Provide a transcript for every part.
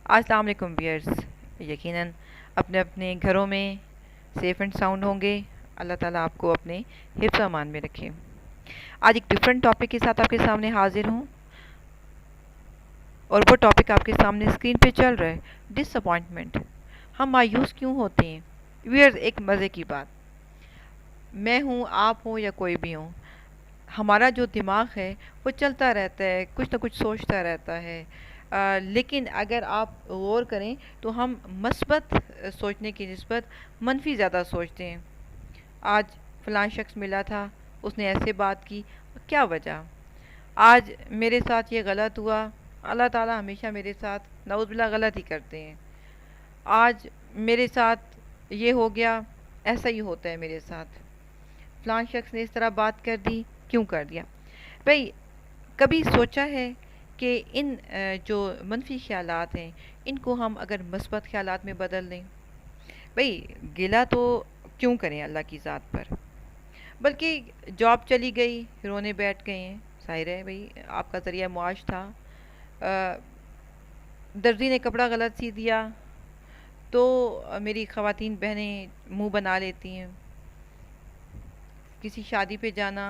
السلام علیکم ویئرس، یقیناً اپنے اپنے گھروں میں سیف اینڈ ساؤنڈ ہوں گے۔ اللہ تعالیٰ آپ کو اپنے حفظ و امان میں رکھے۔ آج ایک ڈفرینٹ ٹاپک کے ساتھ آپ کے سامنے حاضر ہوں، اور وہ ٹاپک آپ کے سامنے اسکرین پہ چل رہا ہے، ڈس اپوائنٹمنٹ۔ ہم مایوس کیوں ہوتے ہیں؟ ویئرس، ایک مزے کی بات، میں ہوں، آپ ہوں یا کوئی بھی ہوں، ہمارا جو دماغ ہے وہ چلتا رہتا ہے، کچھ نہ کچھ سوچتا رہتا ہے، لیکن اگر آپ غور کریں تو ہم مثبت سوچنے کی نسبت منفی زیادہ سوچتے ہیں۔ آج فلاں شخص ملا تھا، اس نے ایسے بات کی، کیا وجہ؟ آج میرے ساتھ یہ غلط ہوا، اللہ تعالیٰ ہمیشہ میرے ساتھ نعوذ باللہ غلط ہی کرتے ہیں۔ آج میرے ساتھ یہ ہو گیا، ایسا ہی ہوتا ہے میرے ساتھ۔ فلاں شخص نے اس طرح بات کر دی، کیوں کر دیا؟ بھئی، کبھی سوچا ہے کہ ان جو منفی خیالات ہیں ان کو ہم اگر مثبت خیالات میں بدل دیں؟ بھئی، گلہ تو کیوں کریں اللہ کی ذات پر؟ بلکہ جاب چلی گئی، رونے بیٹھ گئے ہیں، ظاہر ہے بھئی آپ کا ذریعہ معاش تھا، درزی نے کپڑا غلط سی دیا تو میری خواتین بہنیں منہ بنا لیتی ہیں، کسی شادی پہ جانا،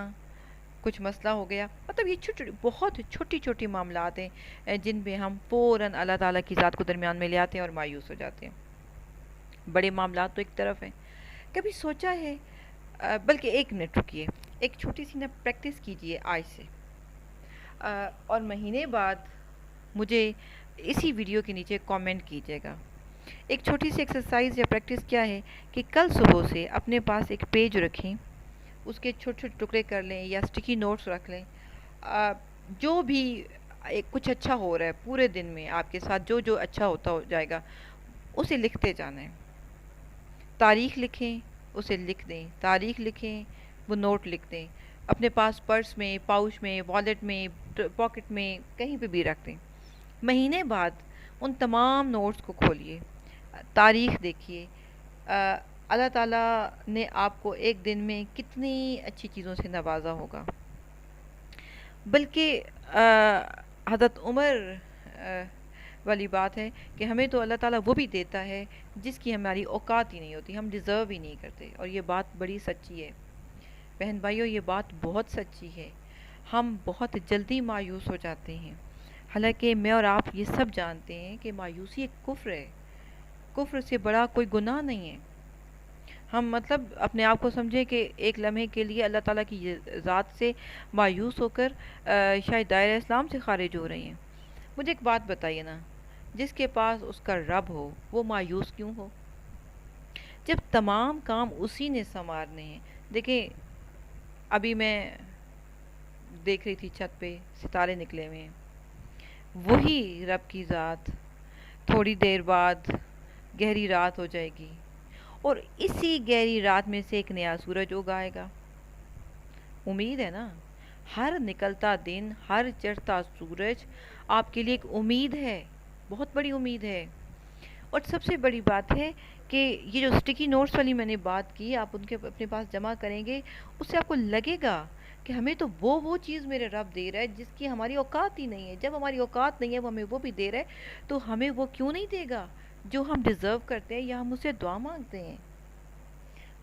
کچھ مسئلہ ہو گیا، مطلب یہ بہت چھوٹی چھوٹی معاملات ہیں جن پہ ہم فوراً اللہ تعالیٰ کی ذات کو درمیان میں لے آتے ہیں اور مایوس ہو جاتے ہیں۔ بڑے معاملات تو ایک طرف ہیں، کبھی سوچا ہے، بلکہ ایک منٹ رکیے، ایک چھوٹی سی نا پریکٹس کیجئے آج سے، اور مہینے بعد مجھے اسی ویڈیو کے نیچے کامنٹ کیجیے گا۔ ایک چھوٹی سی ایکسرسائز یا پریکٹس کیا ہے کہ کل صبح سے اپنے پاس ایک پیج رکھیں، اس کے چھوٹے چھوٹے ٹکڑے کر لیں یا اسٹکی نوٹس رکھ لیں، جو بھی کچھ اچھا ہو رہا ہے پورے دن میں آپ کے ساتھ، جو جو اچھا ہوتا ہو جائے گا اسے لکھتے جانا ہے۔ تاریخ لکھیں، اسے لکھ دیں، تاریخ لکھیں، وہ نوٹ لکھ دیں، اپنے پاس پرس میں، پاؤچ میں، والیٹ میں، پاکٹ میں، کہیں پہ بھی رکھ دیں۔ مہینے بعد ان تمام نوٹس کو کھولیے، تاریخ دیکھیے، اللہ تعالیٰ نے آپ کو ایک دن میں کتنی اچھی چیزوں سے نوازا ہوگا۔ بلکہ حضرت عمر والی بات ہے کہ ہمیں تو اللہ تعالیٰ وہ بھی دیتا ہے جس کی ہماری اوقات ہی نہیں ہوتی، ہم ڈیزرو ہی نہیں کرتے، اور یہ بات بڑی سچی ہے بہن بھائیوں، یہ بات بہت سچی ہے۔ ہم بہت جلدی مایوس ہو جاتے ہیں، حالانکہ میں اور آپ یہ سب جانتے ہیں کہ مایوسی ایک کفر ہے، کفر سے بڑا کوئی گناہ نہیں ہے۔ ہم مطلب اپنے آپ کو سمجھیں کہ ایک لمحے کے لیے اللہ تعالیٰ کی ذات سے مایوس ہو کر شاید دائرہ اسلام سے خارج ہو رہے ہیں۔ مجھے ایک بات بتائیے نا، جس کے پاس اس کا رب ہو وہ مایوس کیوں ہو، جب تمام کام اسی نے سنوارنے ہیں؟ دیکھیں، ابھی میں دیکھ رہی تھی چھت پہ ستارے نکلے ہوئے ہیں، وہی رب کی ذات تھوڑی دیر بعد گہری رات ہو جائے گی اور اسی گہری رات میں سے ایک نیا سورج اگائے گا۔ امید ہے نا، ہر نکلتا دن، ہر چڑھتا سورج آپ کے لیے ایک امید ہے، بہت بڑی امید ہے۔ اور سب سے بڑی بات ہے کہ یہ جو سٹیکی نوٹس والی میں نے بات کی، آپ ان کے اپنے پاس جمع کریں گے، اس سے آپ کو لگے گا کہ ہمیں تو وہ چیز میرے رب دے رہا ہے جس کی ہماری اوقات ہی نہیں ہے۔ جب ہماری اوقات نہیں ہے، وہ ہمیں وہ بھی دے رہا ہے، تو ہمیں وہ کیوں نہیں دے گا جو ہم ڈیزرو کرتے ہیں یا ہم اسے دعا مانگتے ہیں؟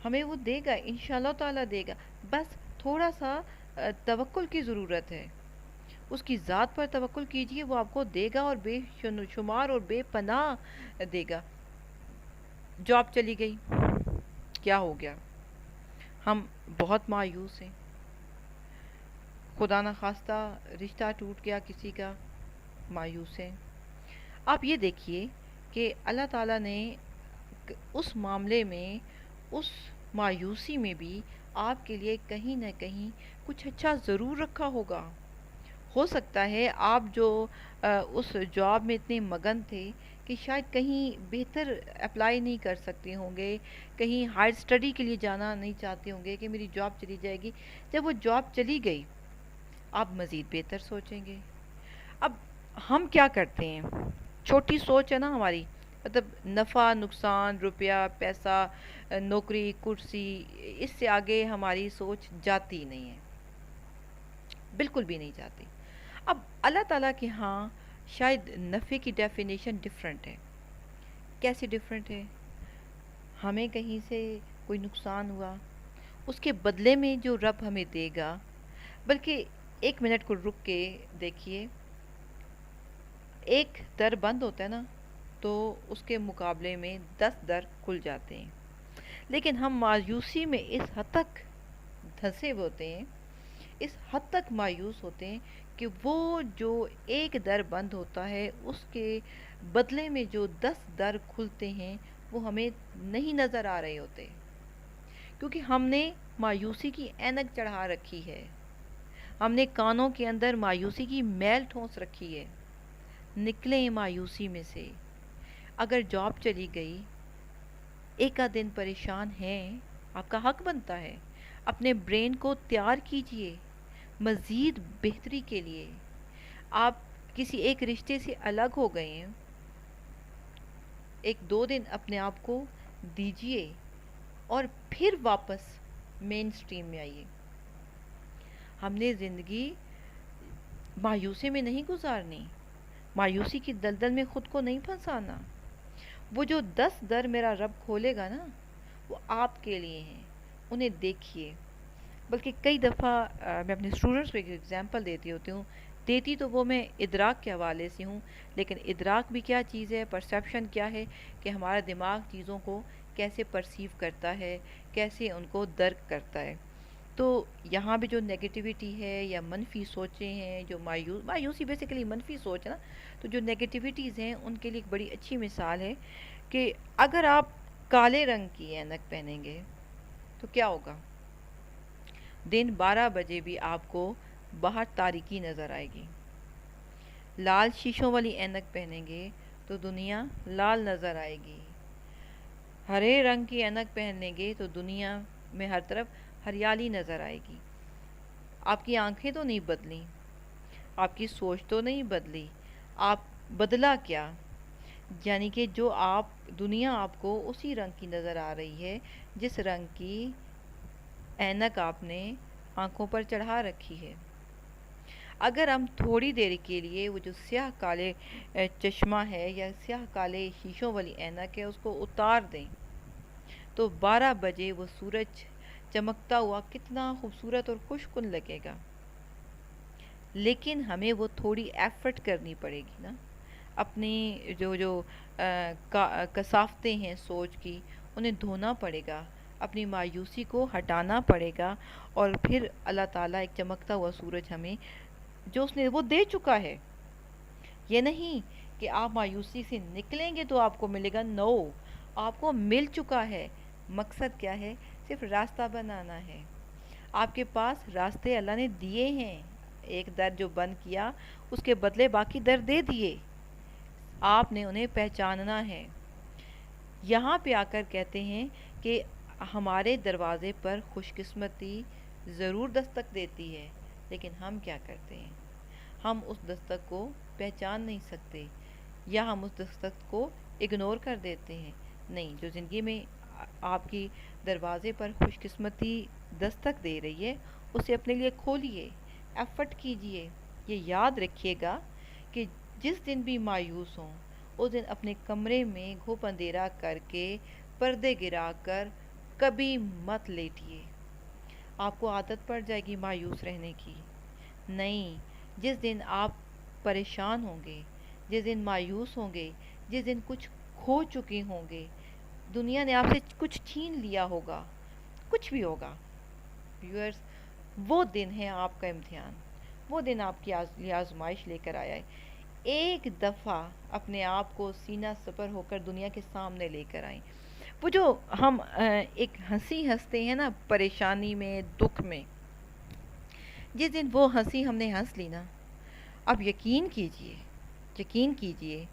ہمیں وہ دے گا، انشاءاللہ تعالیٰ دے گا، بس تھوڑا سا توکل کی ضرورت ہے۔ اس کی ذات پر توکل کیجئے، وہ آپ کو دے گا اور بے شمار اور بے پناہ دے گا۔ جاب چلی گئی، کیا ہو گیا؟ ہم بہت مایوس ہیں، خدا نخواستہ رشتہ ٹوٹ گیا کسی کا، مایوس ہیں۔ آپ یہ دیکھیے کہ اللہ تعالیٰ نے اس معاملے میں، اس مایوسی میں بھی آپ کے لیے کہیں نہ کہیں کچھ اچھا ضرور رکھا ہوگا۔ ہو سکتا ہے آپ جو اس جاب میں اتنے مگن تھے کہ شاید کہیں بہتر اپلائی نہیں کر سکتے ہوں گے، کہیں ہائر اسٹڈی کے لیے جانا نہیں چاہتے ہوں گے کہ میری جاب چلی جائے گی۔ جب وہ جاب چلی گئی، آپ مزید بہتر سوچیں گے۔ اب ہم کیا کرتے ہیں، چھوٹی سوچ ہے نا ہماری، مطلب نفع نقصان، روپیہ پیسہ، نوکری کرسی، اس سے آگے ہماری سوچ جاتی نہیں ہے، بالکل بھی نہیں جاتی۔ اب اللہ تعالیٰ کے ہاں شاید نفع کی ڈیفینیشن ڈفرینٹ ہے. کیسے ڈفرینٹ ہے؟ ہمیں کہیں سے کوئی نقصان ہوا، اس کے بدلے میں جو رب ہمیں دے گا، بلکہ ایک منٹ کو رک کے دیکھیے، ایک در بند ہوتا ہے نا تو اس کے مقابلے میں 10 در کھل جاتے ہیں. لیکن ہم مایوسی میں اس حد تک دھنسے ہوتے ہیں، اس حد تک مایوس ہوتے ہیں کہ وہ جو ایک در بند ہوتا ہے اس کے بدلے میں جو 10 در کھلتے ہیں وہ ہمیں نہیں نظر آ رہے ہوتے، کیونکہ ہم نے مایوسی کی اینک چڑھا رکھی ہے، ہم نے کانوں کے اندر مایوسی کی میل ٹھونس رکھی ہے. نکلیں مایوسی میں سے. اگر جاب چلی گئی، ایک آدھ دن پریشان ہیں، آپ کا حق بنتا ہے. اپنے برین کو تیار کیجئے مزید بہتری کے لیے. آپ کسی ایک رشتے سے الگ ہو گئے ہیں، ایک دو دن اپنے آپ کو دیجئے اور پھر واپس مین سٹریم میں آئیے. ہم نے زندگی مایوسی میں نہیں گزارنی، مایوسی کی دلدل میں خود کو نہیں پھنسانا. وہ جو 10 در میرا رب کھولے گا نا وہ آپ کے لیے ہیں، انہیں دیکھیے. بلکہ کئی دفعہ میں اپنے اسٹوڈنٹس کو ایک ایگزامپل دیتی تو وہ میں ادراک کے حوالے سے ہوں، لیکن ادراک بھی کیا چیز ہے، پرسیپشن کیا ہے، کہ ہمارا دماغ چیزوں کو کیسے پرسیو کرتا ہے، کیسے ان کو درک کرتا ہے. تو یہاں بھی جو نیگیٹیوٹی ہے یا منفی سوچیں ہیں، جو مایوسی بیسیکلی منفی سوچ ہے نا، تو جو نیگیٹیوٹیز ہیں ان کے لیے ایک بڑی اچھی مثال ہے کہ اگر آپ کالے رنگ کی اینک پہنیں گے تو کیا ہوگا؟ دن 12 بجے بھی آپ کو باہر تاریکی نظر آئے گی. لال شیشوں والی اینک پہنیں گے تو دنیا لال نظر آئے گی. ہرے رنگ کی اینک پہنیں گے تو دنیا میں ہر طرف ہریالی نظر آئے گی. آپ کی آنکھیں تو نہیں بدلیں، آپ کی سوچ تو نہیں بدلی، آپ بدلا کیا؟ یعنی کہ جو دنیا آپ کو اسی رنگ کی نظر آ رہی ہے جس رنگ کی اینک آپ نے آنکھوں پر چڑھا رکھی ہے. اگر ہم تھوڑی دیر کے لیے وہ جو سیاہ کالے چشمہ ہے یا سیاہ کالے شیشوں والی اینک ہے اس کو اتار دیں تو 12 بجے وہ سورج چمکتا ہوا کتنا خوبصورت اور خوش کن لگے گا. لیکن ہمیں وہ تھوڑی ایفرٹ کرنی پڑے گی نا، اپنی جو کثافتیں ہیں سوچ کی انہیں دھونا پڑے گا، اپنی مایوسی کو ہٹانا پڑے گا، اور پھر اللہ تعالیٰ ایک چمکتا ہوا سورج ہمیں جو اس نے وہ دے چکا ہے. یہ نہیں کہ آپ مایوسی سے نکلیں گے تو آپ کو ملے گا، نو، آپ کو مل چکا ہے. مقصد کیا ہے؟ صرف راستہ بنانا ہے. آپ کے پاس راستے اللہ نے دیے ہیں. ایک در جو بند کیا اس کے بدلے باقی در دے دیے، آپ نے انہیں پہچاننا ہے. یہاں پہ آ کر کہتے ہیں کہ ہمارے دروازے پر خوش قسمتی ضرور دستک دیتی ہے، لیکن ہم کیا کرتے ہیں؟ ہم اس دستک کو پہچان نہیں سکتے یا ہم اس دستک کو اگنور کر دیتے ہیں. نہیں، جو زندگی میں آپ کی دروازے پر خوش قسمتی دستک دے رہی ہے اسے اپنے لیے کھولیے، ایفرٹ کیجئے. یہ یاد رکھیے گا کہ جس دن بھی مایوس ہوں اس دن اپنے کمرے میں گھوپ اندھیرا کر کے پردے گرا کر کبھی مت لیٹیے. آپ کو عادت پڑ جائے گی مایوس رہنے کی. نہیں، جس دن آپ پریشان ہوں گے، جس دن مایوس ہوں گے، جس دن کچھ کھو چکے ہوں گے، دنیا نے آپ سے کچھ چھین لیا ہوگا، کچھ بھی ہوگا ویورز، وہ دن ہے آپ کا امتحان، وہ دن آپ کی آزمائش لے کر آیا ہے. ایک دفعہ اپنے آپ کو سینہ سپر ہو کر دنیا کے سامنے لے کر آئیں. وہ جو ہم ایک ہنسی ہنستے ہیں نا پریشانی میں، دکھ میں، جس دن وہ ہنسی ہم نے ہنس لی نا، اب یقین کیجئے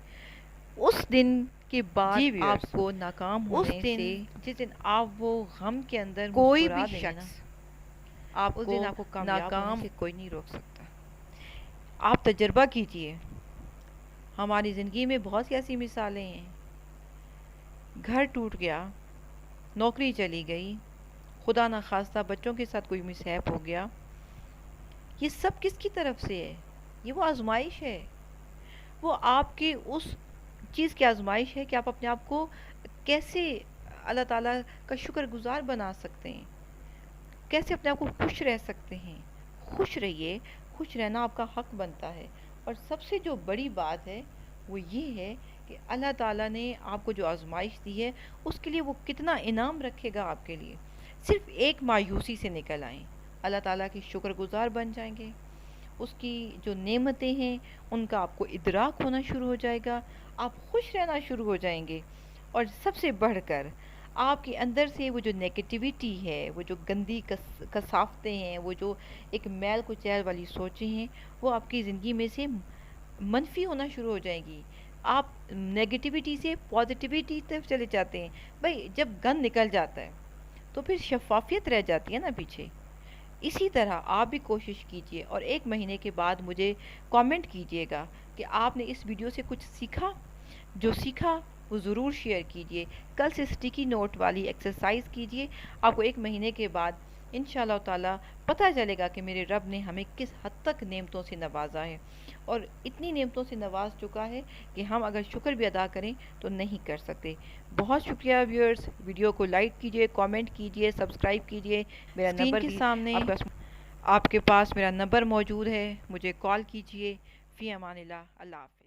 اس دن کے بعد آپ کو ناکام ہونے سے، جس دن آپ وہ غم کے اندر کوئی بھی شخص آپ کو ناکام سے کوئی نہیں روک سکتا. آپ تجربہ کیجئے. ہماری زندگی میں بہت سی ایسی مثالیں ہیں. گھر ٹوٹ گیا، نوکری چلی گئی، خدا نخواستہ بچوں کے ساتھ کوئی مصیبت ہو گیا. یہ سب کس کی طرف سے ہے؟ یہ وہ آزمائش ہے. وہ آپ کے اس چیز کی آزمائش ہے کہ آپ اپنے آپ کو کیسے اللہ تعالیٰ کا شکر گزار بنا سکتے ہیں، کیسے اپنے آپ کو خوش رہ سکتے ہیں۔ خوش رہیے، خوش رہنا آپ کا حق بنتا ہے۔ اور سب سے جو بڑی بات ہے وہ یہ ہے کہ اللہ تعالیٰ نے آپ کو جو آزمائش دی ہے اس کے لیے وہ کتنا انعام رکھے گا آپ کے لیے۔ صرف ایک مایوسی سے نکل آئیں، اللہ تعالیٰ کے شکر گزار بن جائیں گے، اس کی جو نعمتیں ہیں ان کا آپ کو ادراک ہونا شروع ہو جائے گا، آپ خوش رہنا شروع ہو جائیں گے۔ اور سب سے بڑھ کر آپ کے اندر سے وہ جو نیگیٹیوٹی ہے، وہ جو گندی کثافتیں ہیں، وہ جو ایک میل کچیل والی سوچیں ہیں، وہ آپ کی زندگی میں سے منفی ہونا شروع ہو جائے گی۔ آپ نیگیٹیوٹی سے پازیٹیوٹی طرف چلے جاتے ہیں۔ بھائی جب گند نکل جاتا ہے تو پھر شفافیت رہ جاتی ہے نا پیچھے۔ اسی طرح آپ بھی کوشش کیجئے اور 1 مہینے کے بعد مجھے کامنٹ کیجئے گا کہ آپ نے اس ویڈیو سے کچھ سیکھا۔ جو سیکھا وہ ضرور شیئر کیجئے۔ کل سے اسٹیکی نوٹ والی ایکسرسائز کیجئے، آپ کو 1 مہینے کے بعد انشاءاللہ تعالیٰ پتہ چلے گا کہ میرے رب نے ہمیں کس حد تک نعمتوں سے نوازا ہے، اور اتنی نعمتوں سے نواز چکا ہے کہ ہم اگر شکر بھی ادا کریں تو نہیں کر سکتے۔ بہت شکریہ ویورز، ویڈیو کو لائک کیجئے، کامنٹ کیجئے، سبسکرائب کیجئے۔ میرا اسکرین نمبر کے بھی سامنے آپ کے پاس میرا نمبر موجود ہے، مجھے کال کیجئے۔ فی امان اللہ، اللہ حافظ۔